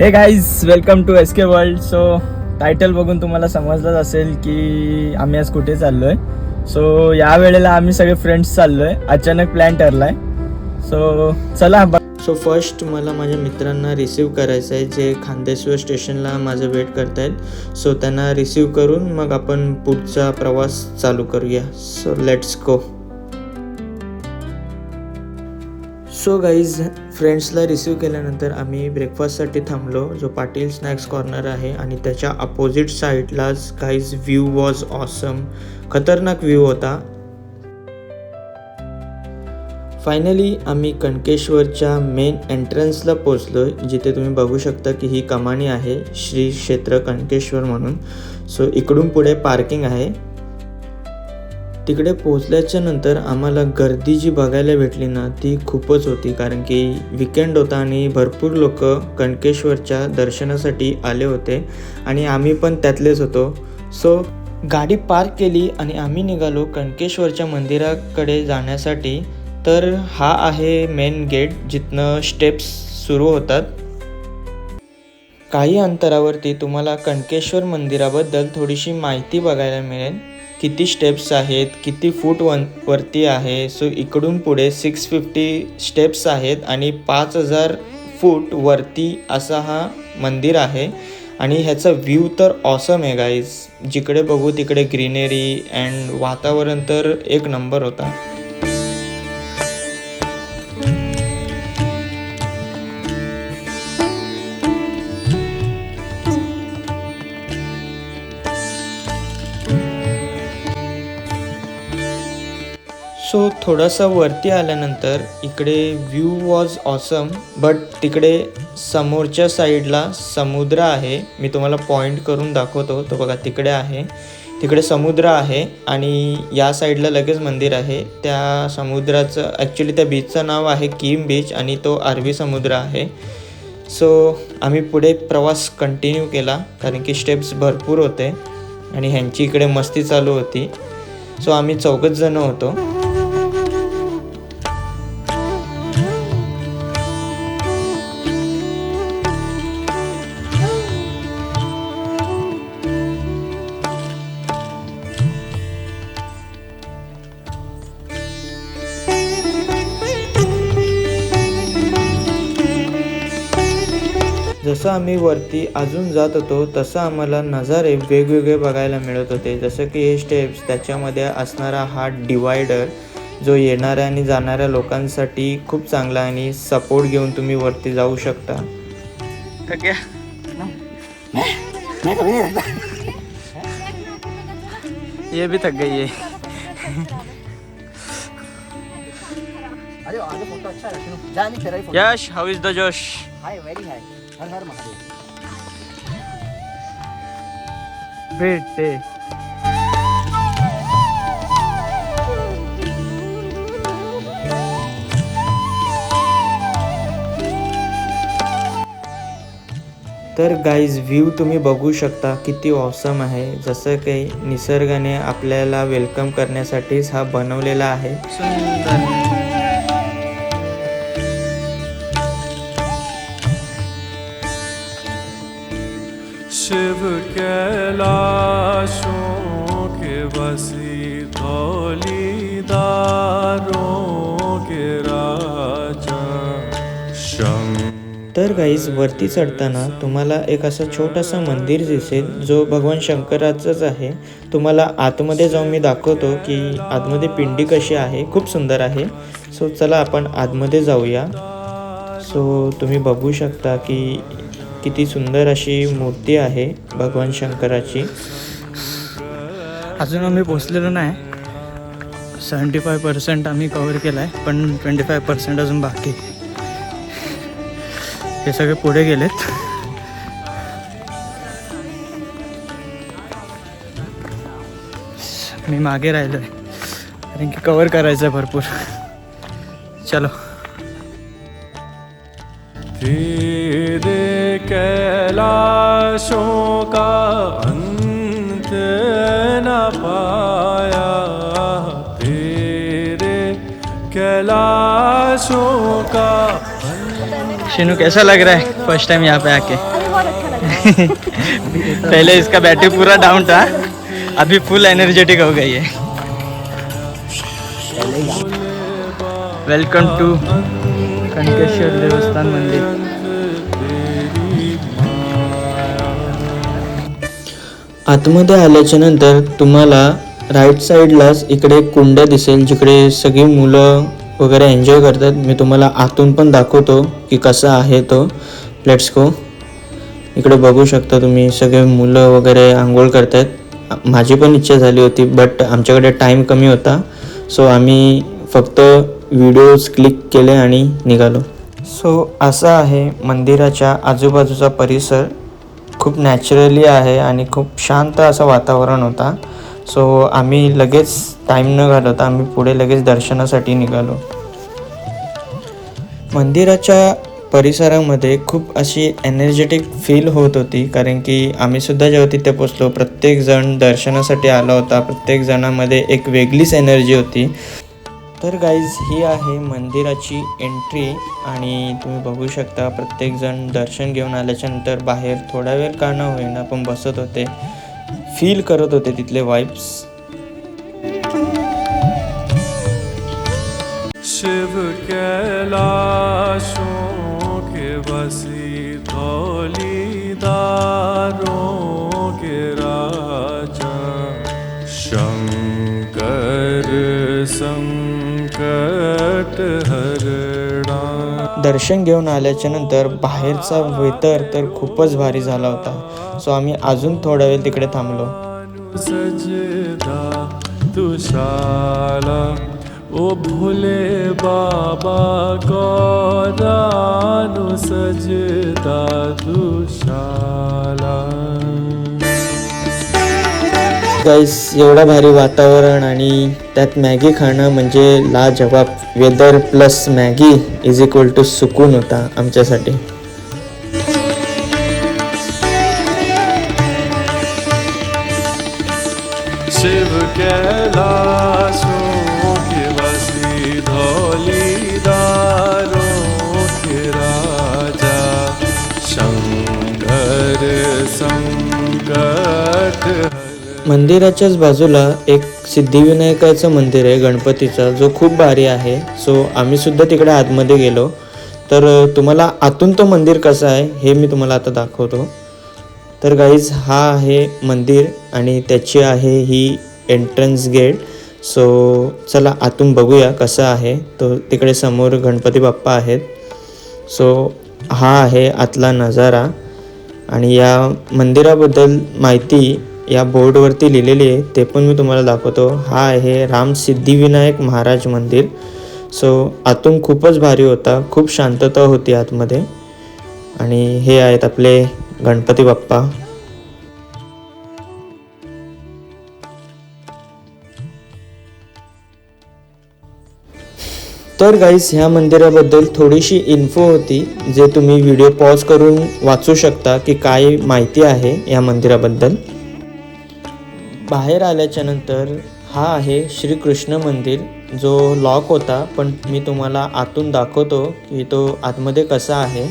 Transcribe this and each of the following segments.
हे guys, welcome to S K world. So title बघून तुम्हाला समजलंच असेल की आम्ही आज कुठे चाललो आहे. सो या वेळेला आम्ही सगळे फ्रेंड्स चाललो आहे. अचानक प्लॅन ठरला आहे. सो चला. सो फर्स्ट मला माझ्या मित्रांना रिसीव करायचं आहे जे खांदेश्वर स्टेशनला माझं वेट करत आहेत. सो त्यांना रिसीव करून मग आपण पुढचा प्रवास चालू करूया. So let's go. So guys, फ्रेंड्सला रिसीव केल्यानंतर आम्ही ब्रेकफास्टसाठी थांबलो जो पाटील स्नॅक्स कॉर्नर आहे आणि त्याच्या अपोजिट साईडलाच गाईज व्ह्यू वॉज ऑसम. खतरनाक व्ह्यू होता. फायनली आम्ही कणकेश्वरच्या मेन एंट्रन्सला पोचलो जिथे तुम्ही बघू शकता की ही कमानी आहे श्री क्षेत्र कणकेश्वर म्हणून. सो इकडून पुढे पार्किंग आहे. तिकडे पोचल्याच्या नंतर आम्हाला गर्दी जी बघायला भेटली ना ती खूपच होती, कारण की विकेंड होता आणि भरपूर लोक कणकेश्वरच्या दर्शनासाठी आले होते आणि आम्ही पण त्यातलेच होतो. सो गाडी पार्क केली आणि आम्ही निघालो कणकेश्वरच्या मंदिराकडे जाण्यासाठी. तर हा आहे मेन गेट जिथनं स्टेप्स सुरू होतात. काही अंतरावरती तुम्हाला कणकेश्वर मंदिराबद्दल थोडीशी माहिती बघायला मिळेल. किती स्टेप्स आहेत, किती फूट वरती आहे. सो इकडून पुढे 650 स्टेप्स आहेत आणि 5000 फूट वरती असा हा मंदिर आहे. आणि ह्याचा व्ह्यू तर ऑसम आहे गाईज. जिकडे बघू तिकडे ग्रीनरी अँड वातावरण तर एक नंबर होता. सो थोडासा वरती आल्यानंतर इकडे व्ह्यू वॉज ऑसम, बट तिकडे समोरच्या साईडला समुद्र आहे. मी तुम्हाला पॉईंट करून दाखवतो. तो बघा तिकडे आहे. तिकडे समुद्र आहे आणि या साईडला लगेच मंदिर आहे. त्या समुद्राचं ॲक्च्युली त्या बीचचं नाव आहे कीम बीच आणि तो अरबी समुद्र आहे. सो आम्ही पुढे प्रवास कंटिन्यू केला कारण की स्टेप्स भरपूर होते आणि ह्यांची इकडे मस्ती चालू होती. सो आम्ही 4 जण होतो. जसं आम्ही वरती अजून जात होतो तसं आम्हाला नजारे वेगवेगळे बघायला मिळत होते. जसं की हे स्टेप्स, त्याच्यामध्ये असणारा हा डिवायडर जो येणाऱ्या आणि जाणाऱ्या लोकांसाठी खूप चांगला आहे आणि सपोर्ट घेऊन तुम्ही वरती जाऊ शकता. ये भी थक गई है. यश, हाउ इज द जोश? हाय, व्हेरी हाय. हर हर महादेव. भेटते. तर गाईज व्ह्यू तुम्ही बघू शकता किती ऑसम आहे. जसं काही निसर्गाने आपल्याला वेलकम करण्यासाठीच हा बनवलेला आहे. सुंदर. शिव कैलाशों के बसी धौलीदारों के राजा शंकर. तर गाईज वरती चढताना तुम्हाला एक असं छोटासा मंदिर दिसेल जो भगवान शंकराचंच आहे. तुम्हाला आतमध्ये जाऊन मी दाखवतो की आतमध्ये पिंडी कशी आहे. खूप सुंदर आहे. सो चला आपण आतमध्ये जाऊया. सो तुम्ही बघू शकता की किती सुंदर अशी मूर्ती आहे भगवान शंकराची. अजून आम्ही पोचलेलो नाही. 75% आम्ही कव्हर केला आहे, पण 25% अजून बाकी. हे सगळे पुढे गेलेत. मी मागे राहिलो आहे कारण की कव्हर करायचं आहे भरपूर. चलो. तेरे कैलाशों का अंत न पाया, तेरे कैलाशों का शिनू कैसा लग रहा है फर्स्ट टाइम यहाँ पे आके? अभी बहुत अच्छा लग रहा है। पहले इसका बैटरी पूरा डाउन था, अभी फुल एनर्जेटिक हो गई है। वेलकम टू कनकेश्वर देवस्थान मंदिर। आतमध्ये आल्याच्या नंतर तुम्हाला राईट साईडलाच इकडे एक कुंड दिसेल जिकडे सगळी मुलं वगैरे एन्जॉय करतात. मी तुम्हाला आतून पण दाखवतो की कसा आहे तो. Let's go. इकडे बघू शकता तुम्ही सगळे मुलं वगैरे आंघोळ करतात. माझी पण इच्छा झाली होती बट आमच्याकडे टाईम कमी होता, सो आम्ही फक्त व्हिडिओज क्लिक केले आणि निघालो. सो असा आहे मंदिराच्या आजूबाजूचा परिसर. खूप नॅचरली आहे आणि खूप शांत असं वातावरण होता. सो आम्ही लगेच टाईम न घालवता आम्ही पुढे लगेच दर्शनासाठी निघालो. मंदिराच्या परिसरामध्ये खूप अशी एनर्जेटिक फील होत होती, कारण की आम्ही सुद्धा जेव्हा तिथे पोचलो प्रत्येकजण दर्शनासाठी आला होता. प्रत्येक जणामध्ये एक वेगळीच एनर्जी होती. तर गाईज ही आहे मंदिराची एंट्री आणि तुम्ही बघू शकता प्रत्येकजण दर्शन घेऊन आल्याच्या नंतर बाहेर थोडा वेळ का न होईना पण बसत होते, फील करत होते तिथले वाइब्स. शिव कैलाशों के बसी धौलीदारों के राजा शंकर संकट हरणा. दर्शन घेऊन आल्याच्या नंतर बाहेरचा वेदर तर खूपच भारी झाला होता. सो आम्ही अजून थोडा वेळ तिकडे थांबलो. सजदा तुशाला ओ भोले बाबा गौरानु सजदा तुशाला. गाईस एवढा भारी वातावरण आणि त्यात मॅगी खाणं म्हणजे लाजवाब. Weather plus Maggi is equal to सुकून होता आमच्यासाठी. शिव कैलाशों के बसी धौलीदारों के राजा शंकर संकट हरणा. मंदिराच्याच बाजूला एक सिद्धिविनायकाचं मंदिर आहे गणपतीचा, जो खूप भारी आहे. सो आम्ही सुद्धा तिकडे आतमध्ये गेलो. तर तुम्हाला आतून तो मंदिर कसं आहे हे मी तुम्हाला आता दाखवतो. तर गाईज हा आहे मंदिर आणि त्याची आहे ही एंट्रन्स गेट. सो चला आतून बघूया कसं आहे. तो तिकडे समोर गणपती बाप्पा आहेत. सो हा आहे आतला नजारा आणि या मंदिराबद्दल माहिती या बोर्डवरती लिहिलेली आहे, ते पण मी तुम्हाला दाखवतो. हा आहे राम सिद्धिविनायक महाराज मंदिर. सो आतून खूपच भारी होता, खूप शांतता होती आतमध्ये. आणि हे आहेत आपले गणपती बाप्पा. तर गाईस ह्या मंदिराबद्दल थोडीशी इन्फो होती, जे तुम्ही व्हिडिओ पॉज करून वाचू शकता की काय माहिती आहे या मंदिराबद्दल. बाहेर आल्याच्या नंतर हा आहे श्रीकृष्ण मंदिर, जो लॉक होता, पण मी तुम्हाला आतून दाखवतो की तो आतमध्ये कसा आहे.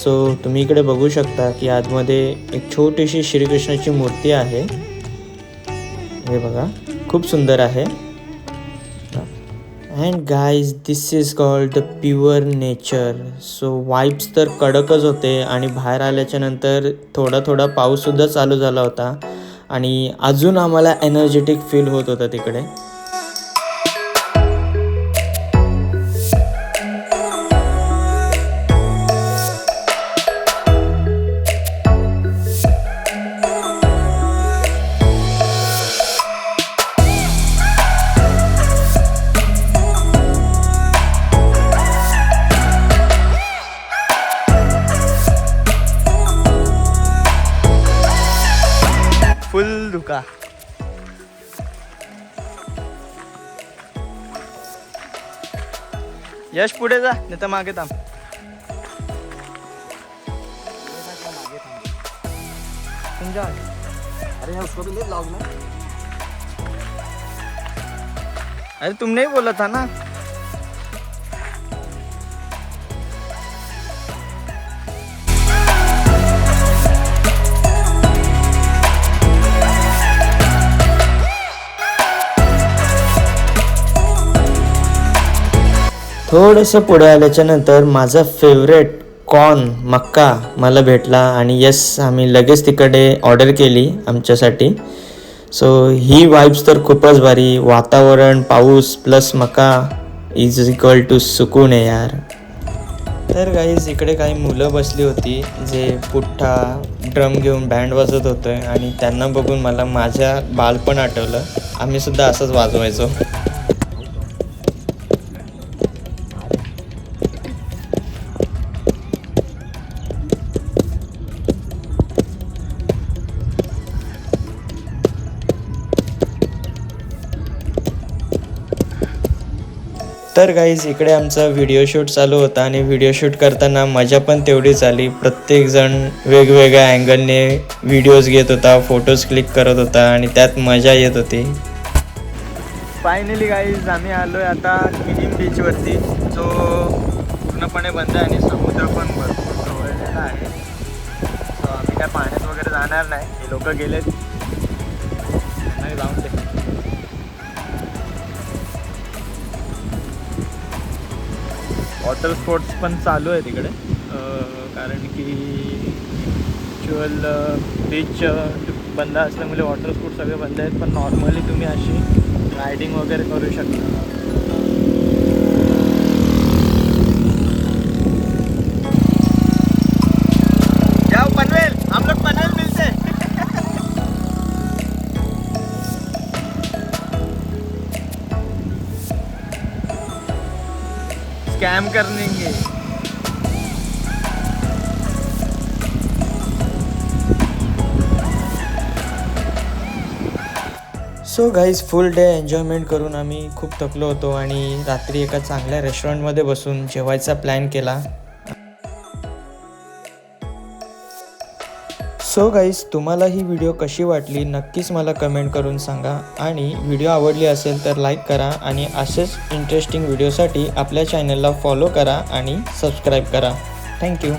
सो तुम्ही इकडे बघू शकता की आतमध्ये एक छोटीशी श्रीकृष्णाची मूर्ती आहे. हे बघा खूप सुंदर आहे. And guys this is called the pure nature. So vibes तर कडकच होते आणि बाहेर आल्याच्या नंतर थोडा थोडा पाऊससुद्धा चालू झाला होता आणि अजून आम्हाला एनर्जेटिक फील होत होतं तिकडे. फुल धुका. यश पुढे जा, नाही तर मागे थांब. समजा. अरे यार उसको भी ले ब्लॉग में. अरे तुम नहीं बोला था ना. थोडंसं पुढे आल्याच्या नंतर माझा फेवरेट कॉर्न मक्का मला भेटला आणि यस आम्ही लगेच तिकडे ऑर्डर केली आमच्यासाठी. सो ही वाईब्स तर खूपच भारी. वातावरण, पाऊस प्लस मका इज इक्वल टू सुकून आहे यार. तर गाईज इकडे काही मुलं बसली होती जे पुठ्ठा ड्रम घेऊन बँड वाजवत होते आणि त्यांना बघून मला माझ्या बालपण आठवलं. आम्ही सुद्धा असंच वाजवायचो. तर गाईज इकडे आमचा व्हिडिओ शूट चालू होता आणि व्हिडिओ शूट करताना मजा पण तेवढीच आली. प्रत्येकजण वेगवेगळ्या अँगलने व्हिडिओज घेत होता, फोटोज क्लिक करत होता आणि त्यात मजा येत होती. फायनली गाईज आम्ही आलो आहे आता किनीम बीचवरती, जो पूर्णपणे बंद आहे आणि समुद्र पण भरपूर जवळलेला आहे. सो आम्ही काय पाण्यात वगैरे जाणार नाही, हे लोक गेलेत, नाही जाऊन दे. वॉटर स्पोर्ट्स पण चालू आहे तिकडे, कारण की ॲक्च्युअल बीच बंद असल्यामुळे वॉटर स्पोर्ट्स सगळे बंद आहेत. पण नॉर्मली तुम्ही अशी रायडिंग वगैरे करू शकता. जाओ पनवेल, हम लोग पनवेल मिलते हैं. स्कैम करने के. So guys full day enjoyment करून आम्ही खूप थकलो होतो आणि रात्री एका चांगल्या रेस्टॉरंटमध्ये बसून जेवायचा प्लॅन केला. सो गाईज तुम्हाला ही व्हिडिओ कशी वाटली नक्कीच मला कमेंट करून सांगा आणि व्हिडिओ आवडली असेल तर लाईक करा आणि असेच इंटरेस्टिंग व्हिडिओसाठी आपल्या चॅनलला फॉलो करा आणि सबस्क्राईब करा. थँक्यू.